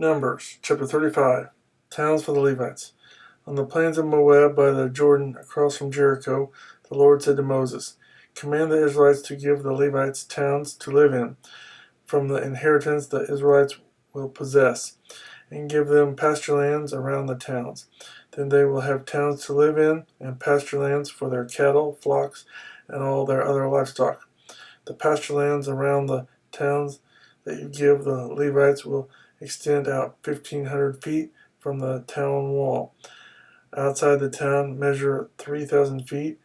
Numbers, chapter 35. Towns for the Levites. On the plains of Moab by the Jordan, across from Jericho, the Lord said to Moses, "Command the Israelites to give the Levites towns to live in, from the inheritance the Israelites will possess, and give them pasturelands around the towns. Then they will have towns to live in, and pasturelands for their cattle, flocks, and all their other livestock. The pasturelands around the towns that you give the Levites will extend out 1,500 feet from the town wall. Outside the town, measure 3,000 feet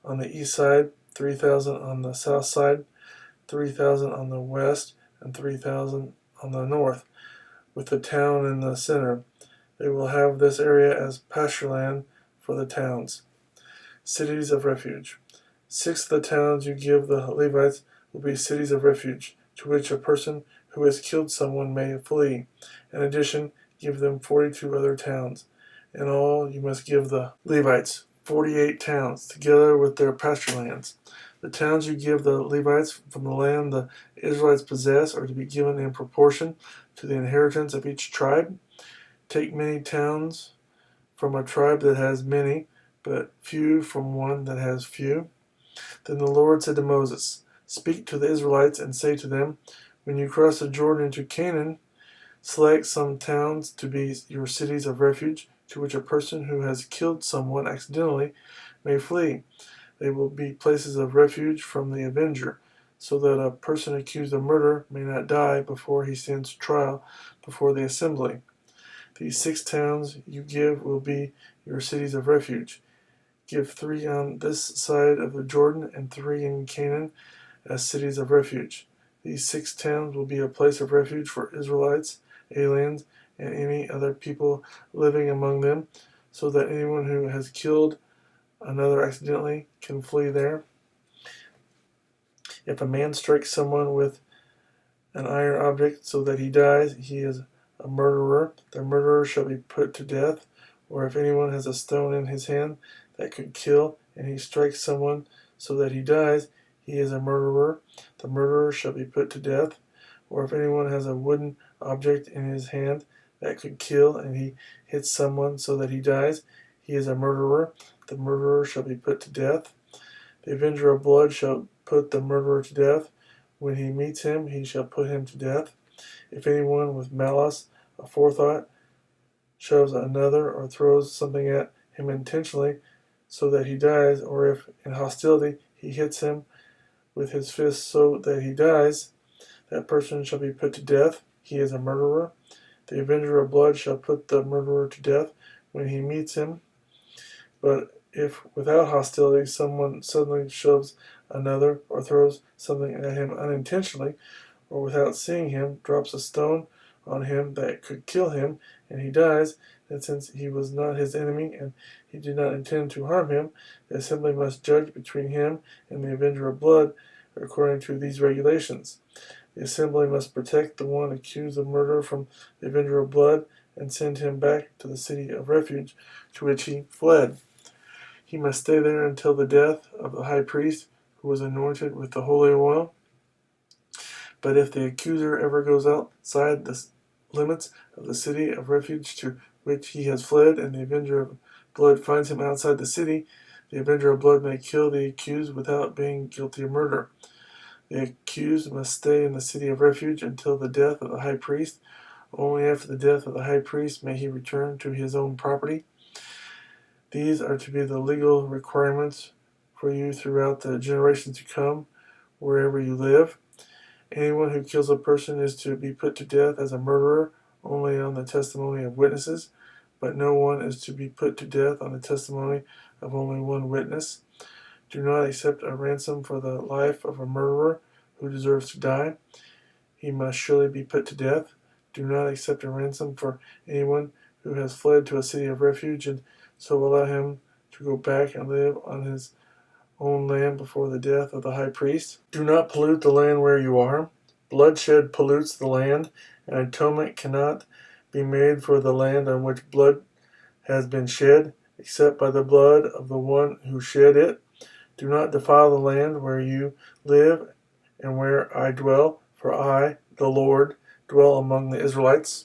on the east side, 3,000 on the south side, 3,000 on the west, and 3,000 on the north, with the town in the center. They will have this area as pastureland for the towns." Cities of Refuge. 6 of the towns you give the Levites will be cities of refuge, to which a person who has killed someone may flee. In addition, give them 42 other towns. In all, you must give the Levites 48 towns, together with their pasturelands. The towns you give the Levites from the land the Israelites possess are to be given in proportion to the inheritance of each tribe. Take many towns from a tribe that has many, but few from one that has few. Then the Lord said to Moses, "Speak to the Israelites and say to them, when you cross the Jordan into Canaan, select some towns to be your cities of refuge, to which a person who has killed someone accidentally may flee. They will be places of refuge from the Avenger, so that a person accused of murder may not die before he stands trial before the assembly. These 6 towns you give will be your cities of refuge. Give 3 on this side of the Jordan and 3 in Canaan as cities of refuge. These 6 towns will be a place of refuge for Israelites, aliens, and any other people living among them, so that anyone who has killed another accidentally can flee there. If a man strikes someone with an iron object so that he dies, he is a murderer. The murderer shall be put to death. Or if anyone has a stone in his hand that could kill, and he strikes someone so that he dies, he is a murderer. The murderer shall be put to death. Or if anyone has a wooden object in his hand that could kill, and he hits someone so that he dies, he is a murderer. The murderer shall be put to death. The avenger of blood shall put the murderer to death. When he meets him, he shall put him to death. If anyone with malice aforethought shoves another or throws something at him intentionally so that he dies, or if in hostility he hits him with his fist so that he dies, that person shall be put to death. He is a murderer. The avenger of blood shall put the murderer to death when he meets him. But if without hostility someone suddenly shoves another or throws something at him unintentionally, or without seeing him drops a stone on him that could kill him, and he dies, then since he was not his enemy and he did not intend to harm him, the assembly must judge between him and the avenger of blood according to these regulations. The assembly must protect the one accused of murder from the avenger of blood and send him back to the city of refuge to which he fled. He must stay there until the death of the high priest who was anointed with the holy oil. But if the accuser ever goes outside the limits of the city of refuge to which he has fled, and the avenger of blood finds him outside the city, the avenger of blood may kill the accused without being guilty of murder. The accused must stay in the city of refuge until the death of the high priest. Only after the death of the high priest may he return to his own property. These are to be the legal requirements for you throughout the generations to come, wherever you live. Anyone who kills a person is to be put to death as a murderer only on the testimony of witnesses, but no one is to be put to death on the testimony of only one witness. Do not accept a ransom for the life of a murderer who deserves to die. He must surely be put to death. Do not accept a ransom for anyone who has fled to a city of refuge, and so allow him to go back and live on his own land before the death of the high priest. Do not pollute the land where you are. Bloodshed pollutes the land, and atonement cannot be made for the land on which blood has been shed, except by the blood of the one who shed it. Do not defile the land where you live and where I dwell, for I, the Lord, dwell among the Israelites.